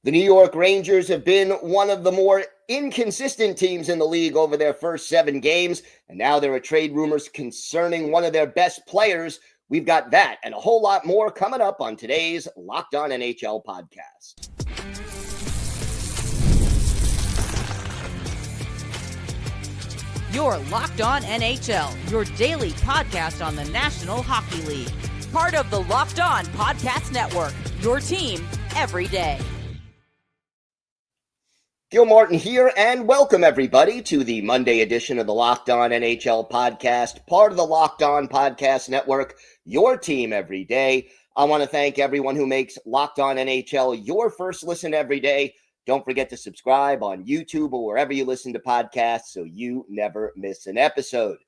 The New York Rangers have been one of the more inconsistent teams in the league over their first 7 games, and now there are trade rumors concerning one of their best players. We've got that and a whole lot more coming up on today's Locked On NHL podcast. You're Locked On NHL, your daily podcast on the National Hockey League. Part of the Locked On Podcast Network, your team every day. Gil Martin here, and welcome everybody to the Monday edition of the Locked On NHL podcast, part of the Locked On Podcast Network, your team every day. I want to thank everyone who makes Locked On NHL your first listen every day. Don't forget to subscribe on YouTube or wherever you listen to podcasts so you never miss an episode.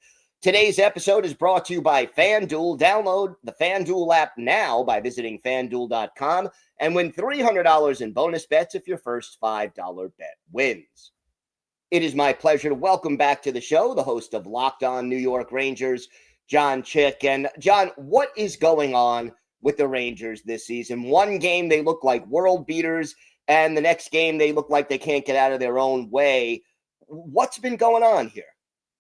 Today's episode is brought to you by FanDuel. Download the FanDuel app now by visiting FanDuel.com and win $300 in bonus bets if your first $5 bet wins. It is my pleasure to welcome back to the show the host of Locked On New York Rangers, John Chik. And John, what is going on with the Rangers this season? One game they look like world beaters, and the next game they look like they can't get out of their own way. What's been going on here?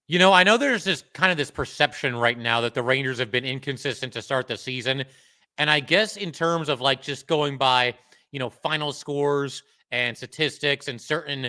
You know, I know there's this perception right now that the Rangers have been inconsistent to start the season. And I guess in terms of like just going by, final scores and statistics and certain,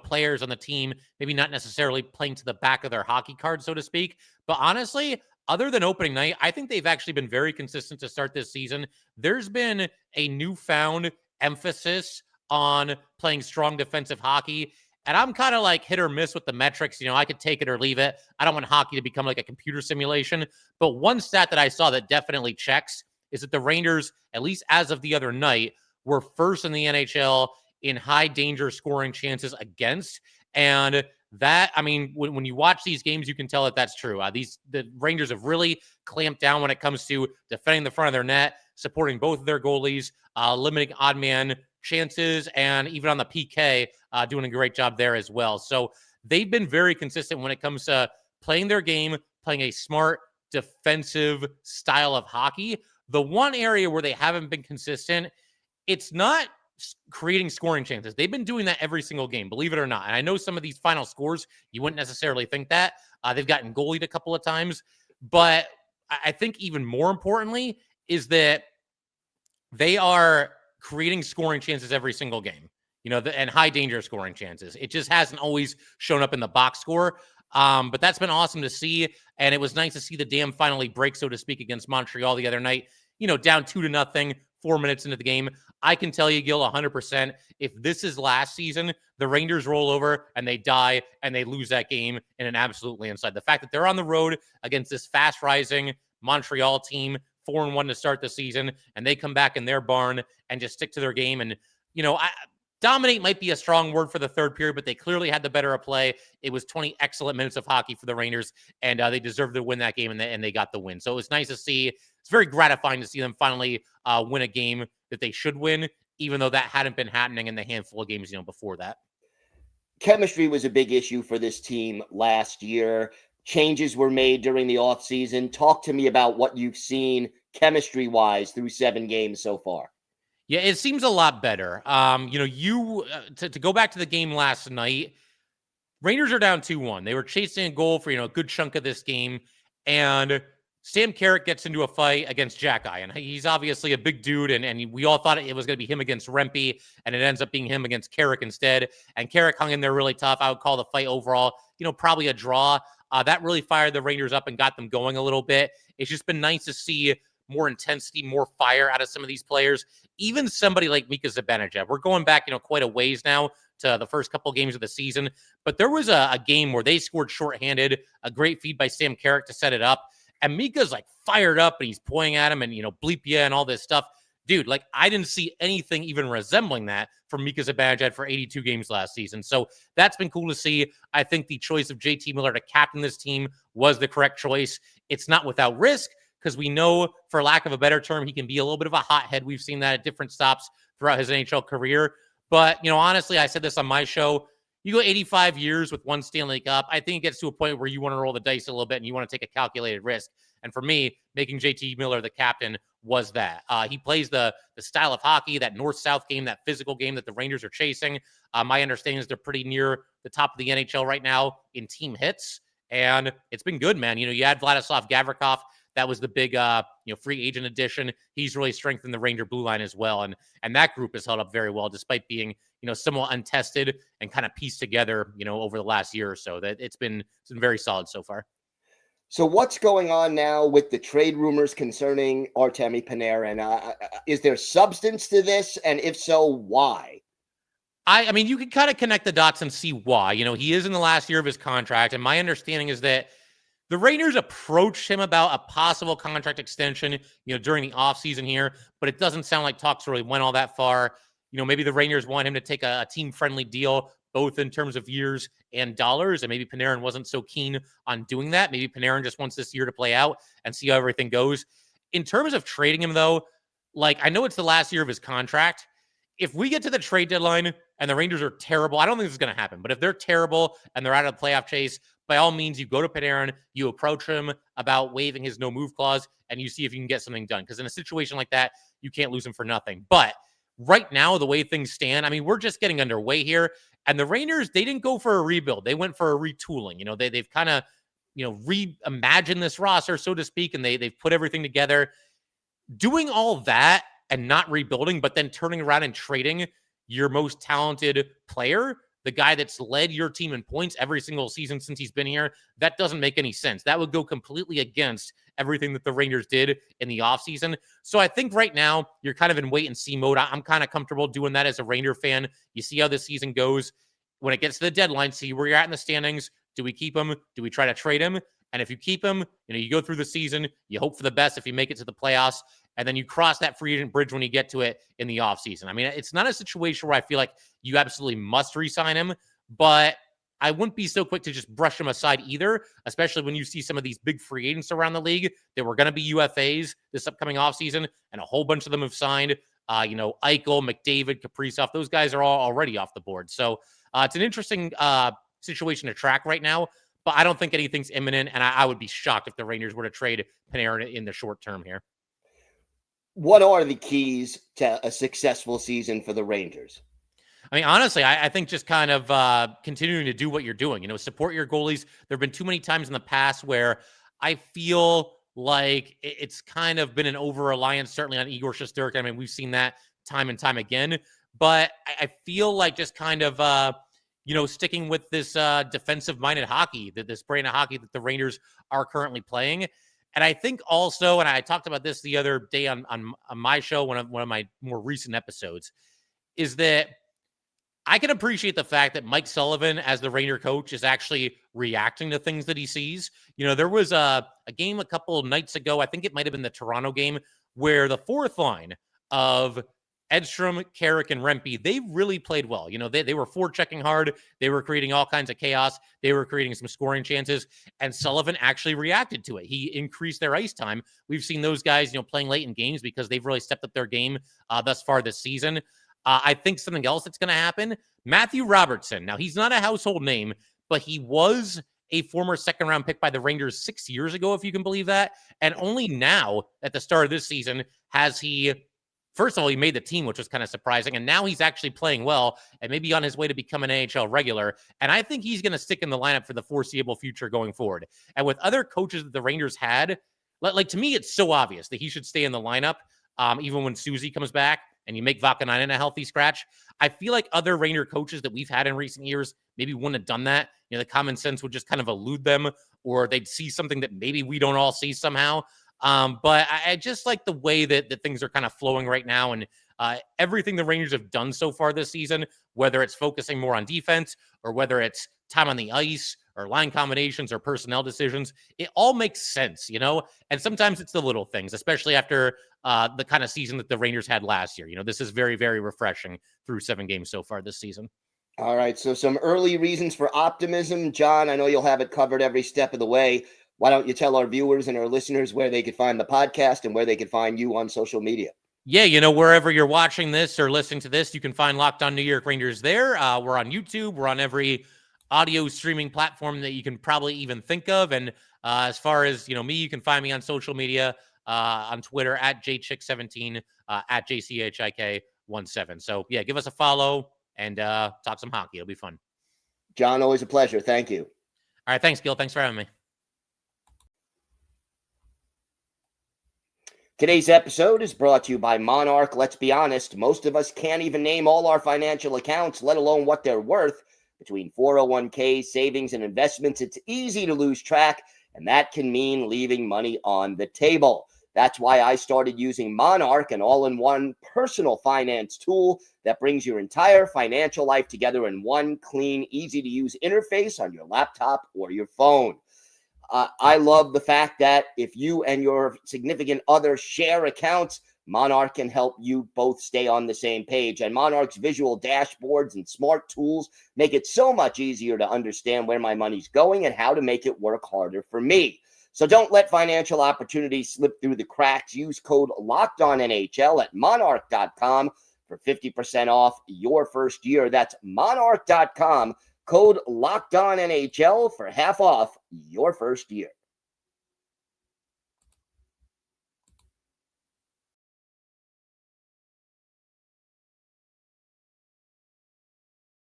players on the team, maybe not necessarily playing to the back of their hockey card, so to speak. But honestly, other than opening night, I think they've actually been very consistent to start this season. There's been a newfound emphasis on playing strong defensive hockey. And I'm kind of like hit or miss with the metrics. I could take it or leave it. I don't want hockey to become like a computer simulation. But one stat that I saw that definitely checks is that the Rangers, at least as of the other night, were first in the NHL in high danger scoring chances against. And that, when you watch these games, you can tell that that's true. The Rangers have really clamped down when it comes to defending the front of their net, supporting both of their goalies, limiting odd man chances, and even on the PK, doing a great job there as well. So they've been very consistent when it comes to playing their game, playing a smart defensive style of hockey. The one area where they haven't been consistent, it's not creating scoring chances. They've been doing that every single game, believe it or not. And I know some of these final scores, you wouldn't necessarily think that. They've gotten goalied a couple of times. But I think even more importantly is that they are creating scoring chances every single game, and high danger scoring chances. It just hasn't always shown up in the box score. But that's been awesome to see. And it was nice to see the dam finally break, so to speak, against Montreal the other night, down 2-0, 4 minutes into the game. I can tell you, Gil, 100%, if this is last season, the Rangers roll over and they die and they lose that game in an absolute landslide. The fact that they're on the road against this fast rising Montreal team, 4-1 to start the season, and they come back in their barn and just stick to their game. And, dominate might be a strong word for the third period, but they clearly had the better of play. It was 20 excellent minutes of hockey for the Rangers, and they deserved to win that game, and they got the win. So it was nice to see. It's very gratifying to see them finally win a game that they should win, even though that hadn't been happening in the handful of games, before that. Chemistry was a big issue for this team last year. Changes were made during the offseason. Talk to me about what you've seen chemistry-wise through 7 games so far. Yeah, it seems a lot better. To go back to the game last night, Rangers are down 2-1. They were chasing a goal for, a good chunk of this game, and Sam Carrick gets into a fight against Jack-Eye, and he's obviously a big dude, and we all thought it was going to be him against Rempe, and it ends up being him against Carrick instead, and Carrick hung in there really tough. I would call the fight overall, probably a draw. That really fired the Rangers up and got them going a little bit. It's just been nice to see more intensity, more fire out of some of these players. Even somebody like Mika Zibanejad. We're going back, quite a ways now to the first couple of games of the season. But there was a game where they scored shorthanded, a great feed by Sam Carrick to set it up. And Mika's like fired up and he's pointing at him and, bleep yeah and all this stuff. Dude, like I didn't see anything even resembling that from Mika Zibanejad for 82 games last season. So that's been cool to see. I think the choice of JT Miller to captain this team was the correct choice. It's not without risk because we know, for lack of a better term, he can be a little bit of a hothead. We've seen that at different stops throughout his NHL career. But, honestly, I said this on my show. You go 85 years with one Stanley Cup, I think it gets to a point where you want to roll the dice a little bit and you want to take a calculated risk. And for me, making JT Miller the captain was that. He plays the style of hockey, that north-south game, that physical game that the Rangers are chasing. My understanding is they're pretty near the top of the NHL right now in team hits, and it's been good, man. You had Vladislav Gavrikov. That was the big, free agent addition. He's really strengthened the Ranger blue line as well, and that group has held up very well, despite being, somewhat untested and kind of pieced together, over the last year or so. That it's been very solid so far. So what's going on now with the trade rumors concerning Artemi Panarin? Is there substance to this? And if so, why? I mean, you can kind of connect the dots and see why. He is in the last year of his contract, and my understanding is that the Rangers approached him about a possible contract extension, during the offseason here, but it doesn't sound like talks really went all that far. Maybe the Rangers want him to take a team-friendly deal, both in terms of years and dollars, and maybe Panarin wasn't so keen on doing that. Maybe Panarin just wants this year to play out and see how everything goes. In terms of trading him, though, I know it's the last year of his contract. If we get to the trade deadline and the Rangers are terrible, I don't think this is going to happen, but if they're terrible and they're out of the playoff chase, by all means, you go to Panarin, you approach him about waiving his no-move clause, and you see if you can get something done. Because in a situation like that, you can't lose him for nothing. But right now, the way things stand, I mean, we're just getting underway here. And the Rangers, they didn't go for a rebuild. They went for a retooling. They've kind of, reimagined this roster, so to speak, and they've put everything together. Doing all that and not rebuilding, but then turning around and trading your most talented player, the guy that's led your team in points every single season since he's been here, that doesn't make any sense. That would go completely against everything that the Rangers did in the offseason. So I think right now you're kind of in wait and see mode. I'm kind of comfortable doing that as a Ranger fan. You see how this season goes. When it gets to the deadline, see where you're at in the standings. Do we keep him? Do we try to trade him? And if you keep him, you go through the season, you hope for the best if you make it to the playoffs, and then you cross that free agent bridge when you get to it in the offseason. I mean, it's not a situation where I feel like you absolutely must re-sign him, but I wouldn't be so quick to just brush him aside either, especially when you see some of these big free agents around the league that were going to be UFAs this upcoming offseason, and a whole bunch of them have signed. Eichel, McDavid, Kaprizov, those guys are all already off the board. So it's an interesting situation to track right now, but I don't think anything's imminent, and I would be shocked if the Rangers were to trade Panarin in the short term here. What are the keys to a successful season for the Rangers? I mean, honestly, I think just kind of continuing to do what you're doing, support your goalies. There have been too many times in the past where I feel like it's kind of been an over-reliance, certainly on Igor Shesterkin. I mean, we've seen that time and time again, but I feel like just kind of, sticking with this defensive-minded hockey, this brand of hockey that the Rangers are currently playing. And I think also, and I talked about this the other day on my show, one of my more recent episodes, is that I can appreciate the fact that Mike Sullivan, as the Ranger coach, is actually reacting to things that he sees. There was a game a couple of nights ago, I think it might have been the Toronto game, where the fourth line of Edstrom, Carrick, and Rempe, they really played well. They were forechecking hard. They were creating all kinds of chaos. They were creating some scoring chances, and Sullivan actually reacted to it. He increased their ice time. We've seen those guys, playing late in games because they've really stepped up their game thus far this season. I think something else that's going to happen, Matthew Robertson. Now, he's not a household name, but he was a former second-round pick by the Rangers 6 years ago, if you can believe that. And only now, at the start of this season, has he... First of all, he made the team, which was kind of surprising, and now he's actually playing well and maybe on his way to become an AHL regular, and I think he's going to stick in the lineup for the foreseeable future going forward. And with other coaches that the Rangers had, to me, it's so obvious that he should stay in the lineup, even when Susie comes back and you make Vakanainen a healthy scratch. I feel like other Ranger coaches that we've had in recent years maybe wouldn't have done that. The common sense would just kind of elude them, or they'd see something that maybe we don't all see somehow. But I just like the way that things are kind of flowing right now, and everything the Rangers have done so far this season, whether it's focusing more on defense or whether it's time on the ice or line combinations or personnel decisions, it all makes sense, and sometimes it's the little things, especially after the kind of season that the Rangers had last year. This is very, very refreshing through 7 games so far this season. All right, so some early reasons for optimism. John, I know you'll have it covered every step of the way. Why don't you tell our viewers and our listeners where they could find the podcast and where they could find you on social media? Yeah, wherever you're watching this or listening to this, you can find Locked On New York Rangers there. We're on YouTube. We're on every audio streaming platform that you can probably even think of. And as far as, me, you can find me on social media on Twitter at jchik17, at jchik17. So yeah, give us a follow and talk some hockey. It'll be fun. John, always a pleasure. Thank you. All right, thanks, Gil. Thanks for having me. Today's episode is brought to you by Monarch. Let's be honest, most of us can't even name all our financial accounts, let alone what they're worth. Between 401k, savings, and investments, it's easy to lose track, and that can mean leaving money on the table. That's why I started using Monarch, an all-in-one personal finance tool that brings your entire financial life together in one clean, easy-to-use interface on your laptop or your phone. I love the fact that if you and your significant other share accounts, Monarch can help you both stay on the same page. And Monarch's visual dashboards and smart tools make it so much easier to understand where my money's going and how to make it work harder for me. So don't let financial opportunities slip through the cracks. Use code LOCKEDONNHL at monarch.com for 50% off your first year. That's monarch.com. Code LOCKEDONNHL for half off your first year.